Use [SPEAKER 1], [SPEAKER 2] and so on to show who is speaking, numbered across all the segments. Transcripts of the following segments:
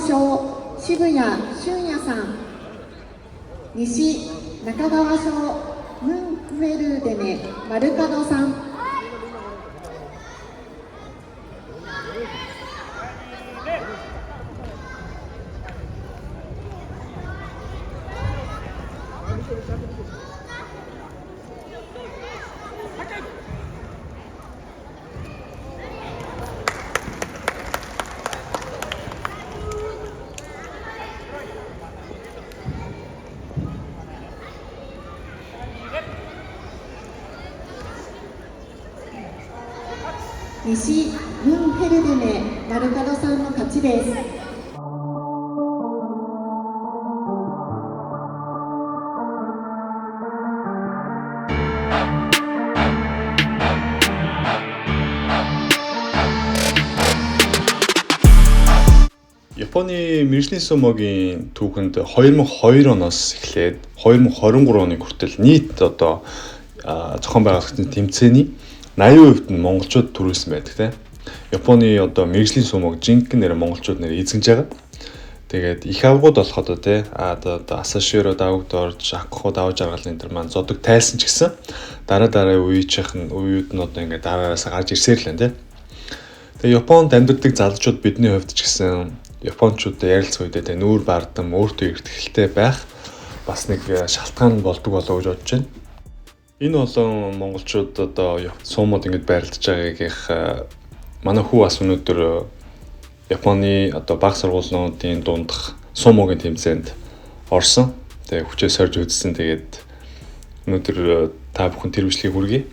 [SPEAKER 1] 小渋谷俊也さん、西中川小ムンフェルデネ丸門さん、西ムンフェルデネ丸門さんの勝ちです。
[SPEAKER 2] Японы мэргэжлийн сумогийн түүхэнд 2002 оноос эхлээд 2023 оны хүртэл нийт одоо зохион байгуулагдсан тэмцээний 80% нь монголчууд төрүүлсэн байдаг тийм. Японы одоо мэргэжлийн сумог жинхэнэ нэр монголчууд нэр эзэмж байгаа. Тэгээд их аврагууд болоход тийм одоо Асаширо давагд орж Акхо давж аргалын энэ маань зодог тайлсан ч гэсэн дараа үеүүд нь одоо ингээд дараараас гарч ирсээр л байна тийм. Тэгээд Японд амьдардаг залуучууд бидний хувьд ч гэсэн японочдод ярилцах үедээ нүүр бардам өөртөө ихтэй байх бас нэг шалтгаан болдог болоо гэж бодож байна. Энэ болон монголчууд одоо сумууд ингэж байрлаж байгаагийнх манай хүү бас өнөөдөр Японы одоо бага сургуулиудын дундх сумогийн тэмцээнд орсон. Тэгээ хүчээ сорж үзсэн. Тэгээд өнөөдөр та бүхэн тэр бичлэгийг хүргэе.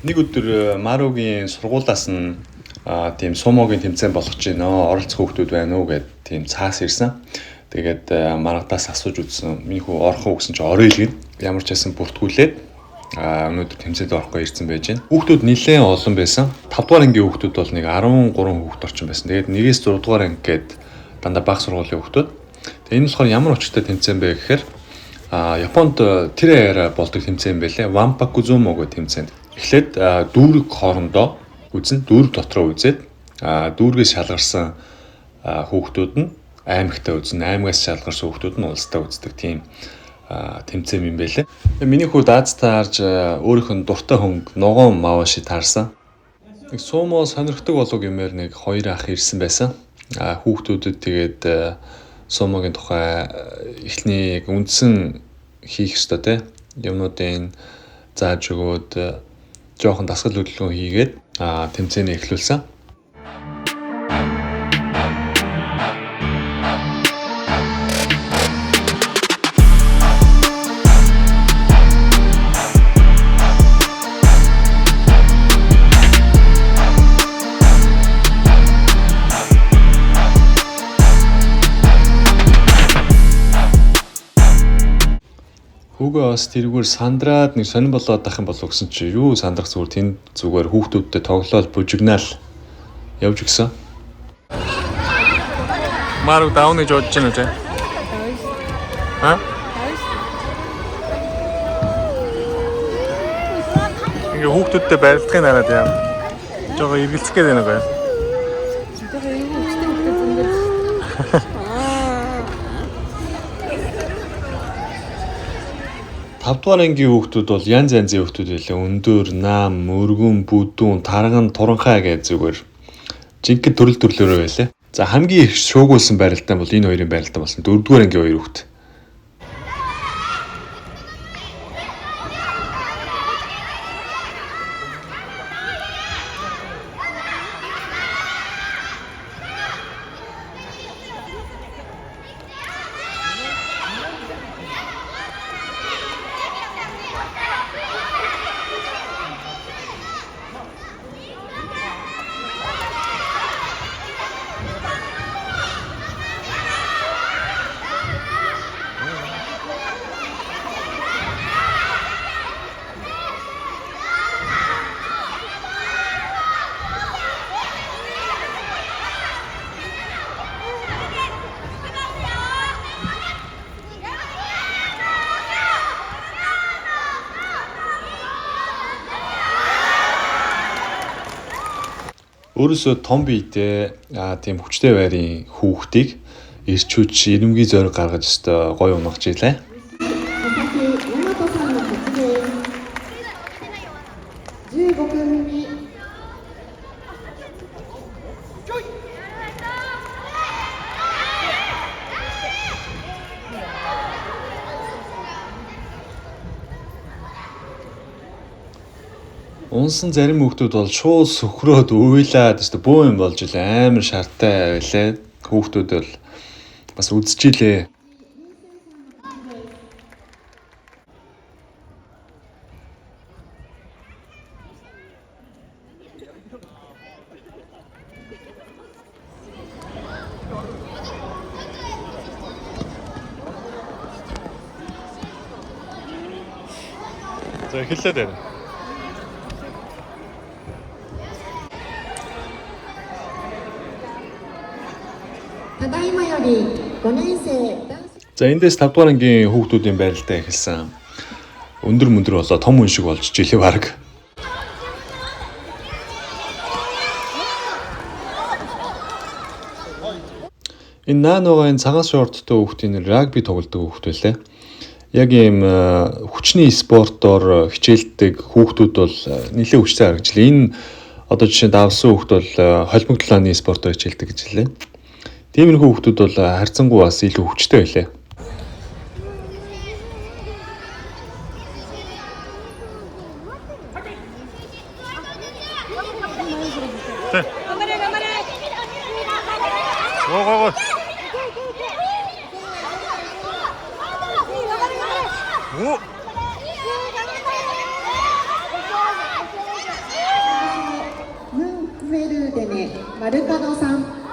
[SPEAKER 2] Нэг өдөр Маругийн сургуулиас нь тийм сумогийн тэмцээн болгож байна. Оролцох хүүхдүүд байна уу гэд тийм цаас ирсэн. Тэгээд маргадаас асууж үзсэн. Миний хүү орох уу гэсэн чинь орой л гин. Ямар ч байсан бүртгүүлээд өнөөдөр тэмцээнд орохгүй ирсэн байж байна. Хүүхдүүд нэлээд олон байсан. 5 дугаар ангийн хүүхдүүд бол нэг 13 хүүхд орчим байсан. Тэгээд 1-ээс 6 дугаар анги гээд дандаа бага сургуулийн хүүхдүүд. Тэгээд энэ болохоор ямар очтой тэмцээн бэ гэхээр Японд тэр аяараа болдог тэмцээн байлээ. Вампакузумо гэх тэмцээнд. Эхлээд дүүрэг хоорондоо үзэн дүүрэг дотроо үзээд дүүргээс шалгарсан хүүхдүүд нь аймагтаа үзэн, аймагаас шалгарсан хүүхдүүд нь улстай үздэг тийм тэмцээн юм байлээ. Миний хүү дааз таарж өөрийнх нь дуртай хөнгө ногоон маваши таарсан. Нэг сумо сонирхдаг болов гэмээр нэг хоёр ах ирсэн байсан. Хүүхдүүдэд тэгээд сумогийн тухай эхний үндсэн хийх ёстой те юмнуудын зааж өгөөд жоохон дасгал хөдөлгөөн хийгээд тэмцээний эхлүүлсэн. Хүүгээ бас тэргээр сандраад нэг сонирн болоод ах юм болов гэсэн чи юу сандрах зүгээр тэнд зүгээр хүүхдүүдтэй тоглоод бужигнаал явж гисэн. Маруу даун гэж бодож байна үү те? Ингээ хүүхдүүдтэй барилдахын хараад яа. Жого эргэлцэх гээд байна гоё.
[SPEAKER 3] Жого юу хүчтэй зөндөл.
[SPEAKER 2] 5 дугаар ангийн хүүхдүүд бол янз янзын хүүхдүүд байлаа. Өндөр, наам, мөргөн, бүдүүн, тарган, туранхай гэж зүгээр жинхэнэ төрлөөрөө байлаа. За хамгийн их шуугуулсан барилтаа бол энэ хоёрын барилтаа болсон. 4 дугаар ангийн хоёр хүүхд. Өөрөөсөө том биетэй тийм хүчтэй байрын хүүхдийг ирчүүч ирэмгий зориг гаргаж өстой гоё унгаж ийлээ.
[SPEAKER 1] 15組
[SPEAKER 2] Унсан зарим хүүхдүүд бол шууд сөхрөөд уйлаад өстой бөө юм болж илээ амар шартай байлаа. Хүүхдүүд бол бас үзчихилээ. За эхэллээ дээр.
[SPEAKER 1] ただいまより5年生男子
[SPEAKER 2] За эндээс 5 дугаар ангийн хүүхдүүдийн байралтай эхэлсэн. Өндөр мөндөр болоо том хүн шиг болж жилээ баг. Энэ нааногийн цагаан шорттой хүүхдийн рагби тоглодог хүүхд байлаа. Яг ийм хүчний спортоор хичээлдэг хүүхдүүд бол нэлээд хүчтэй харагдчихлаа. Энэ одоо жишээ нь давсан хүүхд бол холбогдлооны спортоор хичээлдэг гэж хэлээ. Тиймэрхүү хүүхдүүд бол харьцангуй бас илүү хүчтэй байлаа.
[SPEAKER 1] ムンクフェルーデネマルカドさん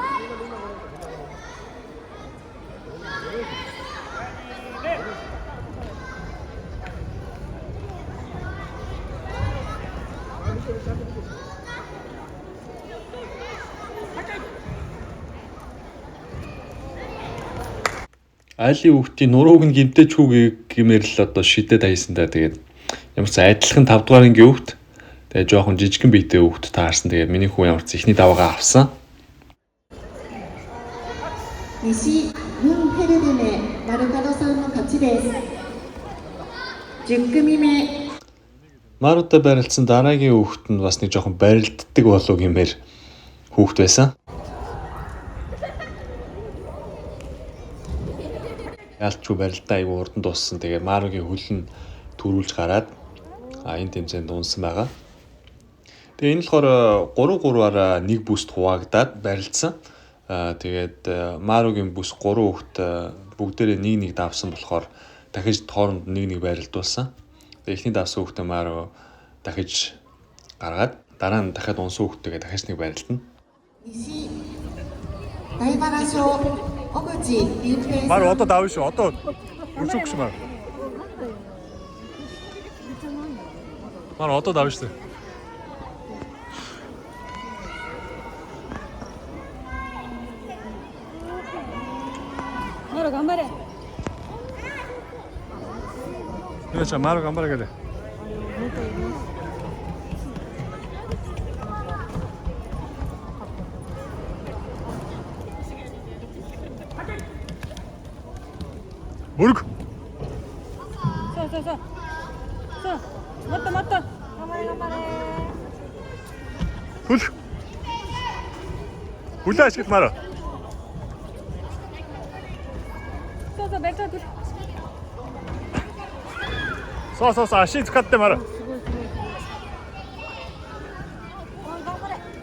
[SPEAKER 2] Айлын хүүхдийн нурууг нь гимтэж хүүгээ гэмээр л одоо шидэд хайсан да. Тэгээд ямар ч адилхан 5 дугаар ангийн хүүхд. Тэгээд жоохон жижигхэн биетэй хүүхд таарсан. Тэгээд миний хүү ямар ч ихний даваагаа авсан.
[SPEAKER 1] 西ムンヘルデネマルカドさんの勝ちです。10組目
[SPEAKER 2] Марутай барилдсан дараагийн хүүхд нь бас нэг жоохон барилддаг болов гэмээр хүүхд байсан. Ялчгүй барилдаа аягүй урдан дууссан. Тэгээд Маругийн хөл нь төрүүлж гараад энэ тэмцээнд унсан байгаа. Тэгээ энэ болохоор 3-3-аараа нэг бүст хуваагдаад барилдсан. Тэгээд Маругийн бүс 3 хүүхд бүгдээрээ нэг давсан болохоор дахиж хооронд нэг барилдуулсан. Тэгээд эхний давсан хүүхдээ Мару дахиж гаргаад дараа нь дахиад унсан хүүхдтэйгээ дахиж нэг барилдана.
[SPEAKER 1] 西大原小小口竜平
[SPEAKER 2] Мару
[SPEAKER 1] さん
[SPEAKER 2] одоо давна шүү. Одоо өчөг шүү Мару. Мару одоо давна шүү.
[SPEAKER 3] Маро, гамбаре.
[SPEAKER 2] 그렇죠. Мару гамбара гэдэг. Мөрг.
[SPEAKER 3] Со. Матта. Гамбаре.
[SPEAKER 2] Хөл. Хүлээ ашиглах Мару.
[SPEAKER 3] Со, бэлтэ түр.
[SPEAKER 2] Со ашиг цукаттай Мару.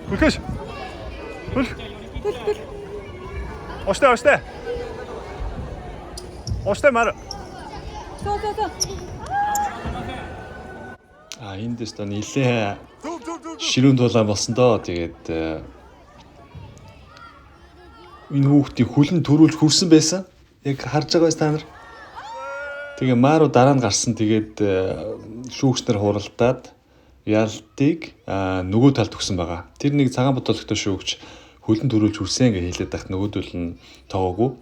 [SPEAKER 2] Хүлээш. Хөл. Оштой. Оштой Мару.
[SPEAKER 3] Со.
[SPEAKER 2] Энд дэстэ нилээ ширүүн дулаан болсон доо. Тэгээд энэ хүүхдийн хүлэн төрүүлж хүрсэн байсан. Яг харж байгаа байс та нар. Тэгээ Мару дараа нь гарсан. Тэгээд шүүгчнэр хуралдаад ялтыг нөгөө талд өгсөн байгаа. Тэр нэг цагаан бодолтой шүүгч хүлэн төрүүлж хүрсэн гэж хэлээд тахт нөгөөдөл нь тоогоогүй.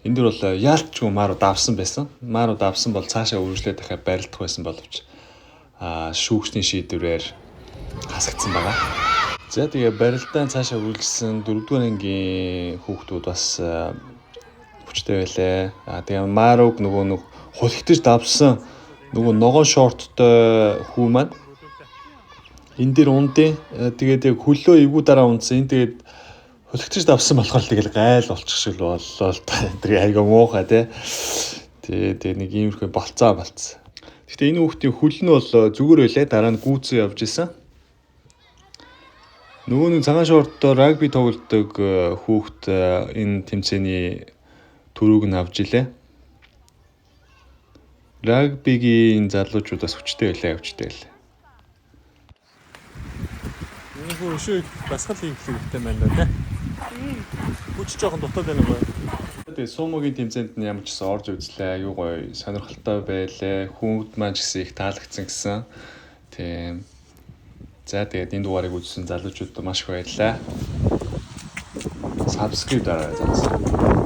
[SPEAKER 2] Энд дөр бол яалтчгүй Мару давсан байсан. Мару давсан бол цаашаа үргэлжлээд дахиад барилдах байсан боловч шүүгчний шийдвэрээр хасагдсан байгаа. За тэгээ барилдаан цаашаа үргэлжсэн 4-р ангийн хүүхдүүд бас хүчтэй байлаа. Тэгээ Маруг нөгөө нэг хулигтж давсан нөгөө ногоон шорттой хүү маань энэ дээр ундын тэгээд яг хөлөө эвгүй дараа унтсан. Энэ тэгээд хулигтж давсан болохоор тэгэл гайл болчих шиг боллоо л та. Тэр айгаа муухай тий. Тэгээд нэг иймэрхүү болцоо. Гэхдээ энэ хүүхдийн хөл нь бол зүгээр байлаа. Дараа нь гүйцэн явж исэн. Нөгөө нэг цагаан шорттой рагби тоглодог хүүхд энэ тэмцээний төрөг нь авч илээ. Рагбигийн залуучуудаас хүчтэй байлаа. Энэ хөө өшөө басгал хийх хэрэгтэй байна даа тий. Хүч жоохон дутаад байна уу? Тэгээд сумогийн тэмцээнд нь ямар ч гэсэн орж үзлээ. Аюу гоё сонирхолтой байлаа. Хүүхд маань ч гэсэн их таалагдсан гэсэн. Тийм. За тэгээд энэ дугаарыг үзсэн залуучуудад маш их баярлалаа. Subscribe дараарай.